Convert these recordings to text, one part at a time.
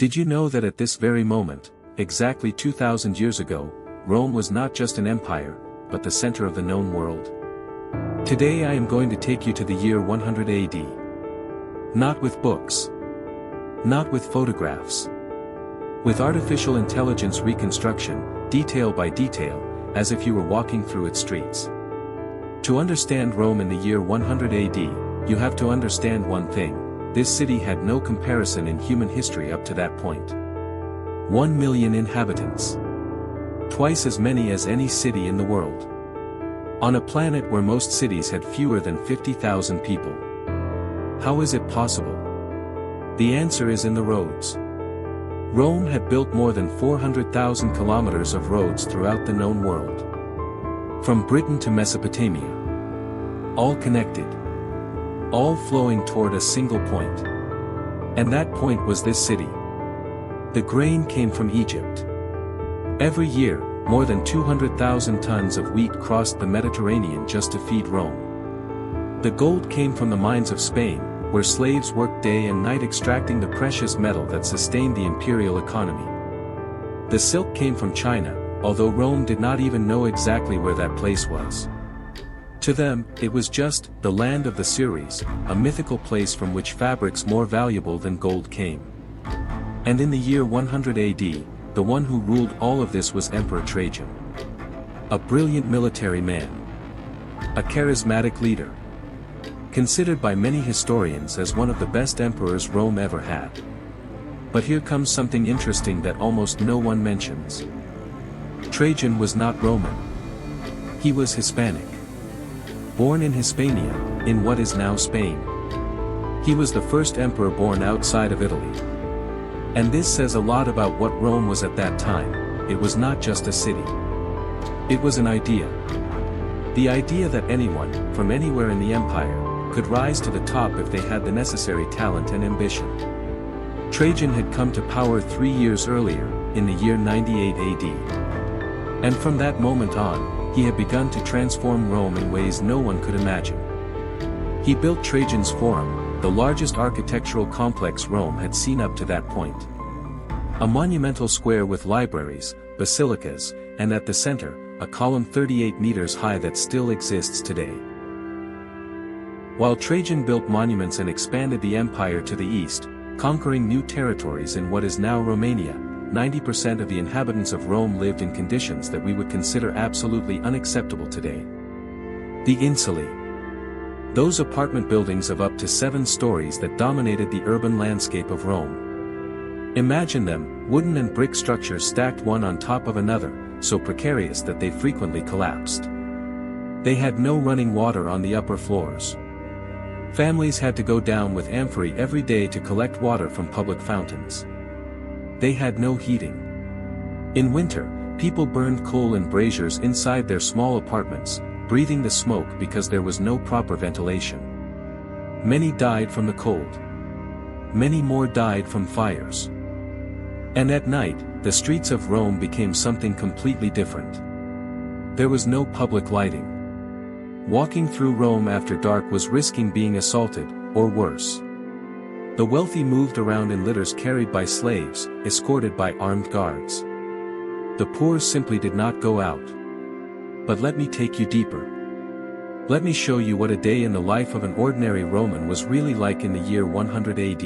Did you know that at this very moment, exactly 2,000 years ago, Rome was not just an empire, but the center of the known world? Today I am going to take you to the year 100 AD. Not with books. Not with photographs. With artificial intelligence reconstruction, detail by detail, as if you were walking through its streets. To understand Rome in the year 100 AD, you have to understand one thing: this city had no comparison in human history up to that point. 1 million inhabitants. Twice as many as any city in the world. On a planet where most cities had fewer than 50,000 people. How is it possible? The answer is in the roads. Rome had built more than 400,000 kilometers of roads throughout the known world. From Britain to Mesopotamia. All connected. All flowing toward a single point. And that point was this city. The grain came from Egypt. Every year, more than 200,000 tons of wheat crossed the Mediterranean just to feed Rome. The gold came from the mines of Spain, where slaves worked day and night extracting the precious metal that sustained the imperial economy. The silk came from China, although Rome did not even know exactly where that place was. To them, it was just the land of the Ceres, a mythical place from which fabrics more valuable than gold came. And in the year 100 AD, the one who ruled all of this was Emperor Trajan. A brilliant military man. A charismatic leader. Considered by many historians as one of the best emperors Rome ever had. But here comes something interesting that almost no one mentions. Trajan was not Roman. He was Hispanic. Born in Hispania, in what is now Spain. He was the first emperor born outside of Italy. And this says a lot about what Rome was at that time. It was not just a city. It was an idea. The idea that anyone, from anywhere in the empire, could rise to the top if they had the necessary talent and ambition. Trajan had come to power 3 years earlier, in the year 98 AD. And from that moment on, he had begun to transform Rome in ways no one could imagine. He built Trajan's Forum, the largest architectural complex Rome had seen up to that point. A monumental square with libraries, basilicas, and at the center, a column 38 meters high that still exists today. While Trajan built monuments and expanded the empire to the east, conquering new territories in what is now Romania, 90% of the inhabitants of Rome lived in conditions that we would consider absolutely unacceptable today. The insulae. Those apartment buildings of up to 7 stories that dominated the urban landscape of Rome. Imagine them, wooden and brick structures stacked one on top of another, so precarious that they frequently collapsed. They had no running water on the upper floors. Families had to go down with amphorae every day to collect water from public fountains. They had no heating. In winter, people burned coal in braziers inside their small apartments, breathing the smoke because there was no proper ventilation. Many died from the cold. Many more died from fires. And at night, the streets of Rome became something completely different. There was no public lighting. Walking through Rome after dark was risking being assaulted, or worse. The wealthy moved around in litters carried by slaves, escorted by armed guards. The poor simply did not go out. But let me take you deeper. Let me show you what a day in the life of an ordinary Roman was really like in the year 100 AD.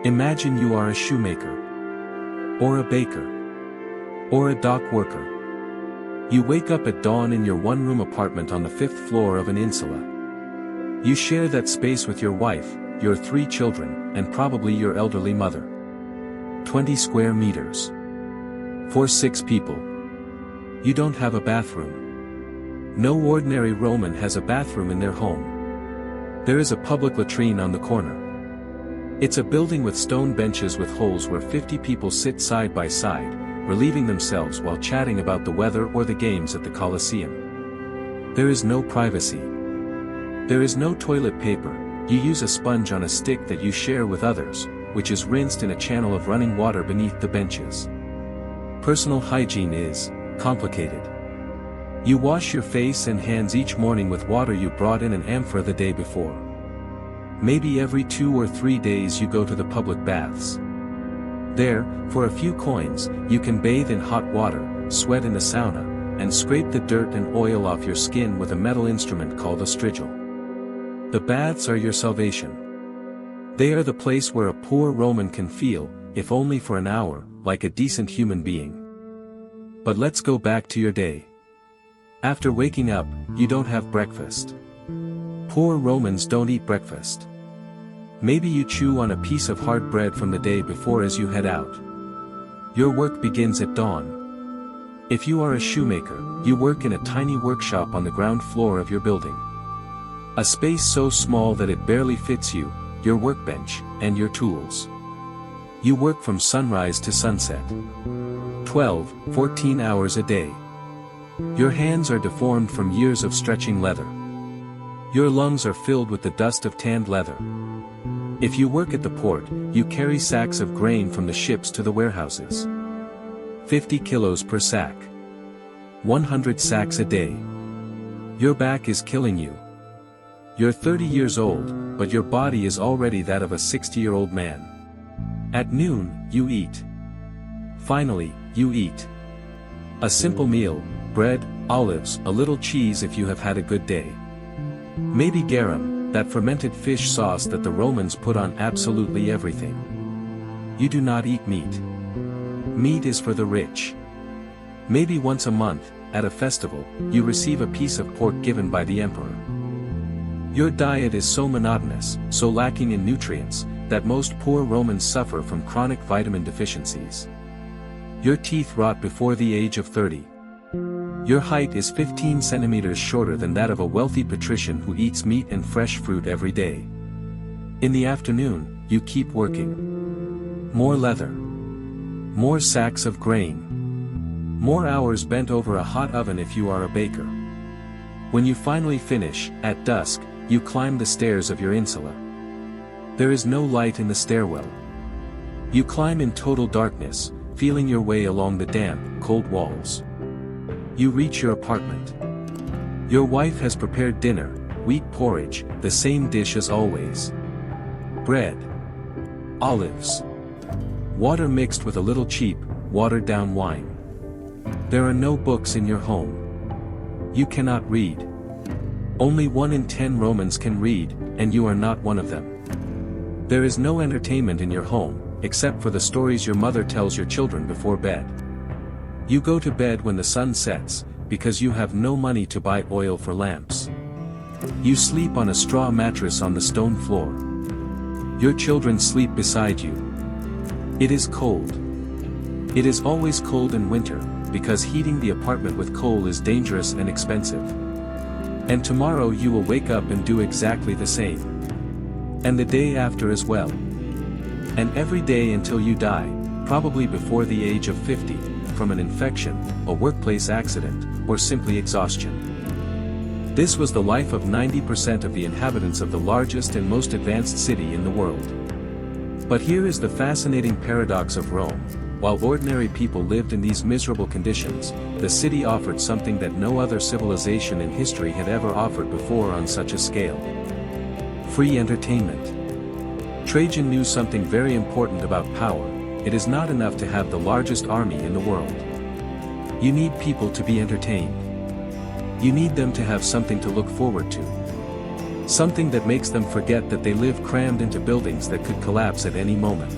Imagine you are a shoemaker. Or a baker. Or a dock worker. You wake up at dawn in your one-room apartment on the 5th floor of an insula. You share that space with your wife, your 3 children, and probably your elderly mother. 20 square meters. For 6 people. You don't have a bathroom. No ordinary Roman has a bathroom in their home. There is a public latrine on the corner. It's a building with stone benches with holes where 50 people sit side by side, relieving themselves while chatting about the weather or the games at the Colosseum. There is no privacy. There is no toilet paper. You use a sponge on a stick that you share with others, which is rinsed in a channel of running water beneath the benches. Personal hygiene is complicated. You wash your face and hands each morning with water you brought in an amphora the day before. Maybe every 2 or 3 days you go to the public baths. There, for a few coins, you can bathe in hot water, sweat in the sauna, and scrape the dirt and oil off your skin with a metal instrument called a strigil. The baths are your salvation. They are the place where a poor Roman can feel, if only for an hour, like a decent human being. But let's go back to your day. After waking up, you don't have breakfast. Poor Romans don't eat breakfast. Maybe you chew on a piece of hard bread from the day before as you head out. Your work begins at dawn. If you are a shoemaker, you work in a tiny workshop on the ground floor of your building. A space so small that it barely fits you, your workbench, and your tools. You work from sunrise to sunset. 12, 14 hours a day. Your hands are deformed from years of stretching leather. Your lungs are filled with the dust of tanned leather. If you work at the port, you carry sacks of grain from the ships to the warehouses. 50 kilos per sack. 100 sacks a day. Your back is killing you. You're 30 years old, but your body is already that of a 60-year-old man. At noon, you eat. Finally, you eat. A simple meal, bread, olives, a little cheese if you have had a good day. Maybe garum, that fermented fish sauce that the Romans put on absolutely everything. You do not eat meat. Meat is for the rich. Maybe once a month, at a festival, you receive a piece of pork given by the emperor. Your diet is so monotonous, so lacking in nutrients, that most poor Romans suffer from chronic vitamin deficiencies. Your teeth rot before the age of 30. Your height is 15 centimeters shorter than that of a wealthy patrician who eats meat and fresh fruit every day. In the afternoon, you keep working. More leather. More sacks of grain. More hours bent over a hot oven if you are a baker. When you finally finish, at dusk, you climb the stairs of your insula. There is no light in the stairwell. You climb in total darkness, feeling your way along the damp, cold walls. You reach your apartment. Your wife has prepared dinner, wheat porridge, the same dish as always. Bread. Olives. Water mixed with a little cheap, watered-down wine. There are no books in your home. You cannot read. Only 1 in 10 Romans can read, and you are not one of them. There is no entertainment in your home, except for the stories your mother tells your children before bed. You go to bed when the sun sets, because you have no money to buy oil for lamps. You sleep on a straw mattress on the stone floor. Your children sleep beside you. It is cold. It is always cold in winter, because heating the apartment with coal is dangerous and expensive. And tomorrow you will wake up and do exactly the same. And the day after as well. And every day until you die, probably before the age of 50, from an infection, a workplace accident, or simply exhaustion. This was the life of 90% of the inhabitants of the largest and most advanced city in the world. But here is the fascinating paradox of Rome. While ordinary people lived in these miserable conditions, the city offered something that no other civilization in history had ever offered before on such a scale. Free entertainment. Trajan knew something very important about power. It is not enough to have the largest army in the world. You need people to be entertained. You need them to have something to look forward to. Something that makes them forget that they live crammed into buildings that could collapse at any moment.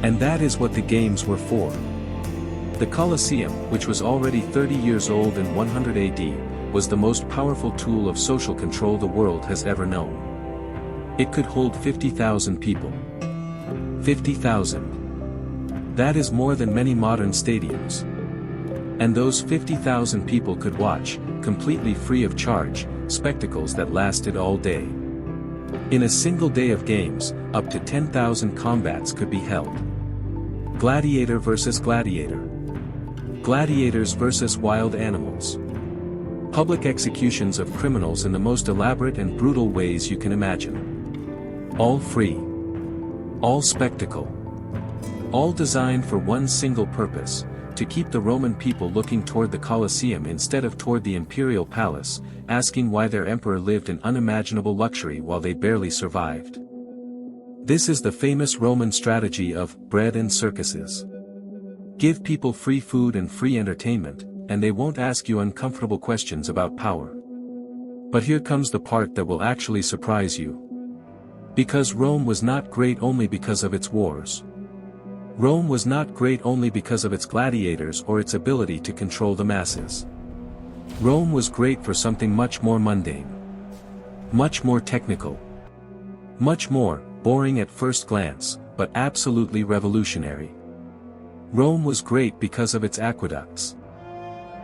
And that is what the games were for. The Colosseum, which was already 30 years old in 100 AD, was the most powerful tool of social control the world has ever known. It could hold 50,000 people. 50,000. That is more than many modern stadiums. And those 50,000 people could watch, completely free of charge, spectacles that lasted all day. In a single day of games, up to 10,000 combats could be held. Gladiator versus gladiator. Gladiators versus wild animals. Public executions of criminals in the most elaborate and brutal ways you can imagine. All free. All spectacle. All designed for one single purpose, to keep the Roman people looking toward the Colosseum instead of toward the imperial palace, asking why their emperor lived in unimaginable luxury while they barely survived. This is the famous Roman strategy of bread and circuses. Give people free food and free entertainment, and they won't ask you uncomfortable questions about power. But here comes the part that will actually surprise you. Because Rome was not great only because of its wars. Rome was not great only because of its gladiators or its ability to control the masses. Rome was great for something much more mundane. Much more technical. Much more boring at first glance, but absolutely revolutionary. Rome was great because of its aqueducts.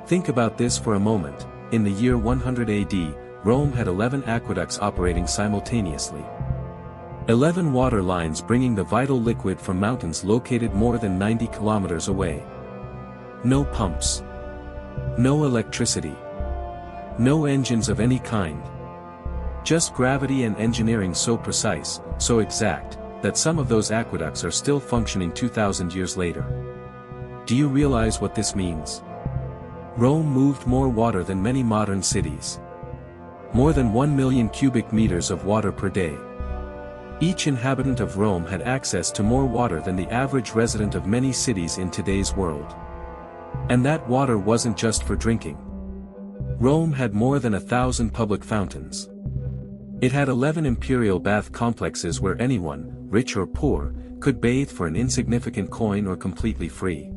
Think about this for a moment. In the year 100 AD, Rome had 11 aqueducts operating simultaneously. 11 water lines bringing the vital liquid from mountains located more than 90 kilometers away. No pumps. No electricity. No engines of any kind. Just gravity and engineering so precise, so exact, that some of those aqueducts are still functioning 2,000 years later. Do you realize what this means? Rome moved more water than many modern cities. More than 1 million cubic meters of water per day. Each inhabitant of Rome had access to more water than the average resident of many cities in today's world. And that water wasn't just for drinking. Rome had more than 1,000 public fountains. It had 11 imperial bath complexes where anyone, rich or poor, could bathe for an insignificant coin or completely free.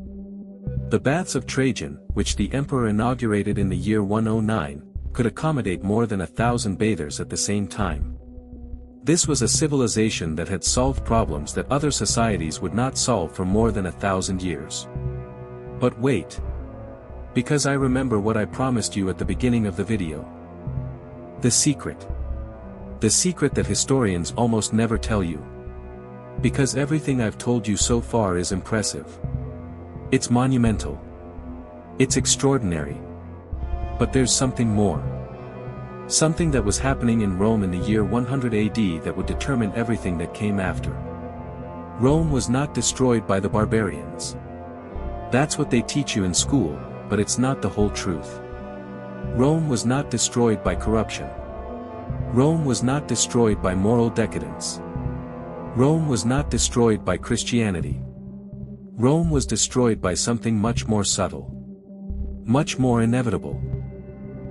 The baths of Trajan, which the emperor inaugurated in the year 109, could accommodate more than 1,000 bathers at the same time. This was a civilization that had solved problems that other societies would not solve for more than 1,000 years. But wait. Because I remember what I promised you at the beginning of the video. The secret. The secret that historians almost never tell you. Because everything I've told you so far is impressive. It's monumental. It's extraordinary. But there's something more. Something that was happening in Rome in the year 100 AD that would determine everything that came after. Rome was not destroyed by the barbarians. That's what they teach you in school, but it's not the whole truth. Rome was not destroyed by corruption. Rome was not destroyed by moral decadence. Rome was not destroyed by Christianity. Rome was destroyed by something much more subtle. Much more inevitable.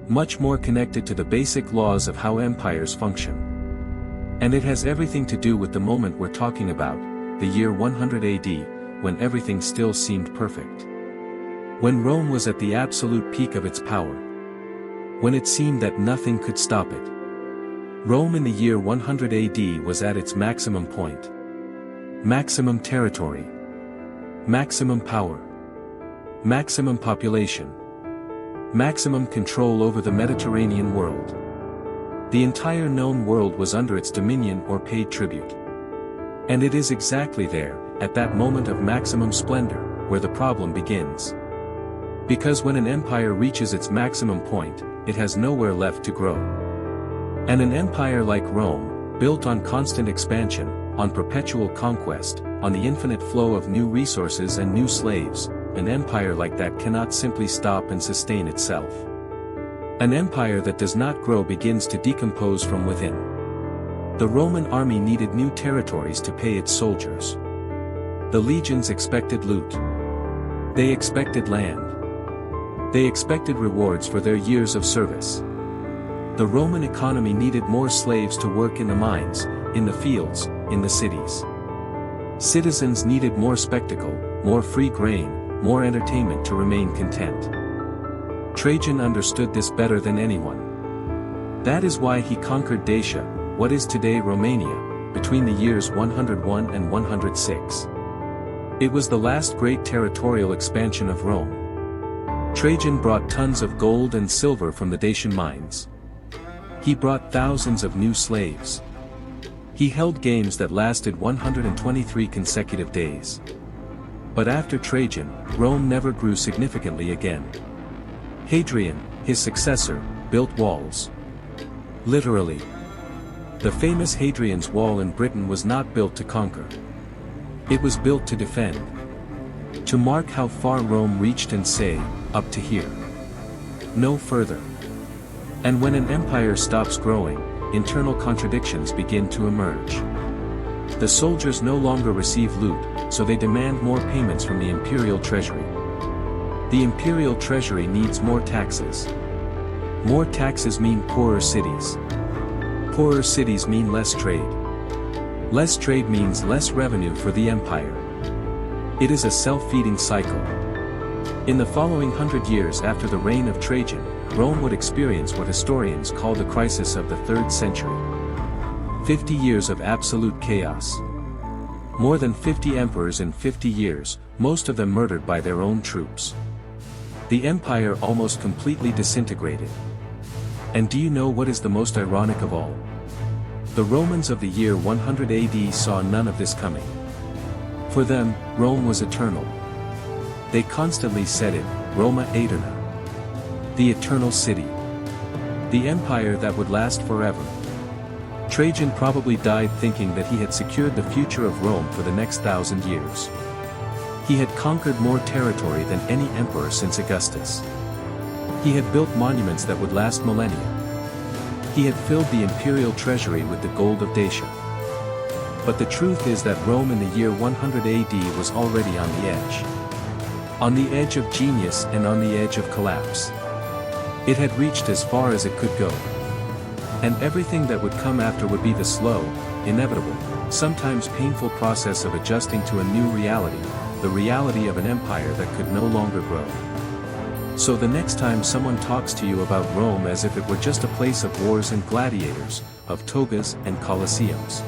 Much more connected to the basic laws of how empires function. And it has everything to do with the moment we're talking about, the year 100 AD, when everything still seemed perfect. When Rome was at the absolute peak of its power. When it seemed that nothing could stop it. Rome in the year 100 AD was at its maximum point. Maximum territory. Maximum power. Maximum population. Maximum control over the Mediterranean world. The entire known world was under its dominion or paid tribute. And it is exactly there, at that moment of maximum splendor, where the problem begins. Because when an empire reaches its maximum point, it has nowhere left to grow. And an empire like Rome, built on constant expansion, on perpetual conquest, on the infinite flow of new resources and new slaves, an empire like that cannot simply stop and sustain itself. An empire that does not grow begins to decompose from within. The Roman army needed new territories to pay its soldiers. The legions expected loot. They expected land. They expected rewards for their years of service. The Roman economy needed more slaves to work in the mines, in the fields, in the cities. Citizens needed more spectacle, more free grain, more entertainment to remain content. Trajan understood this better than anyone. That is why he conquered Dacia, what is today Romania, between the years 101 and 106. It was the last great territorial expansion of Rome. Trajan brought tons of gold and silver from the Dacian mines. He brought thousands of new slaves. He held games that lasted 123 consecutive days. But after Trajan, Rome never grew significantly again. Hadrian, his successor, built walls. Literally. The famous Hadrian's Wall in Britain was not built to conquer. It was built to defend. To mark how far Rome reached and say, up to here. No further. And when an empire stops growing, internal contradictions begin to emerge. The soldiers no longer receive loot, so they demand more payments from the imperial treasury. The imperial treasury needs more taxes. More taxes mean poorer cities. Poorer cities mean less trade. Less trade means less revenue for the empire. It is a self-feeding cycle. In the following 100 years after the reign of Trajan, Rome would experience what historians call the crisis of the 3rd century. 50 years of absolute chaos. More than 50 emperors in 50 years, most of them murdered by their own troops. The empire almost completely disintegrated. And do you know what is the most ironic of all? The Romans of the year 100 AD saw none of this coming. For them, Rome was eternal. They constantly said it, Roma Aeterna. The eternal city. The empire that would last forever. Trajan probably died thinking that he had secured the future of Rome for the next 1,000 years. He had conquered more territory than any emperor since Augustus. He had built monuments that would last millennia. He had filled the imperial treasury with the gold of Dacia. But the truth is that Rome in the year 100 AD was already on the edge. On the edge of genius and on the edge of collapse. It had reached as far as it could go. And everything that would come after would be the slow, inevitable, sometimes painful process of adjusting to a new reality, the reality of an empire that could no longer grow. So the next time someone talks to you about Rome as if it were just a place of wars and gladiators, of togas and colosseums.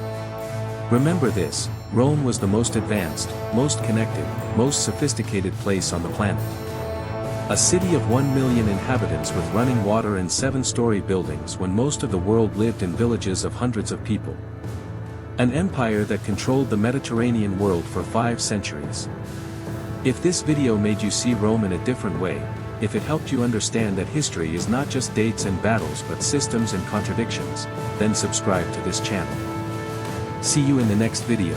Remember this, Rome was the most advanced, most connected, most sophisticated place on the planet. A city of 1 million inhabitants with running water and 7-story buildings when most of the world lived in villages of hundreds of people. An empire that controlled the Mediterranean world for 5 centuries. If this video made you see Rome in a different way, if it helped you understand that history is not just dates and battles but systems and contradictions, then subscribe to this channel. See you in the next video.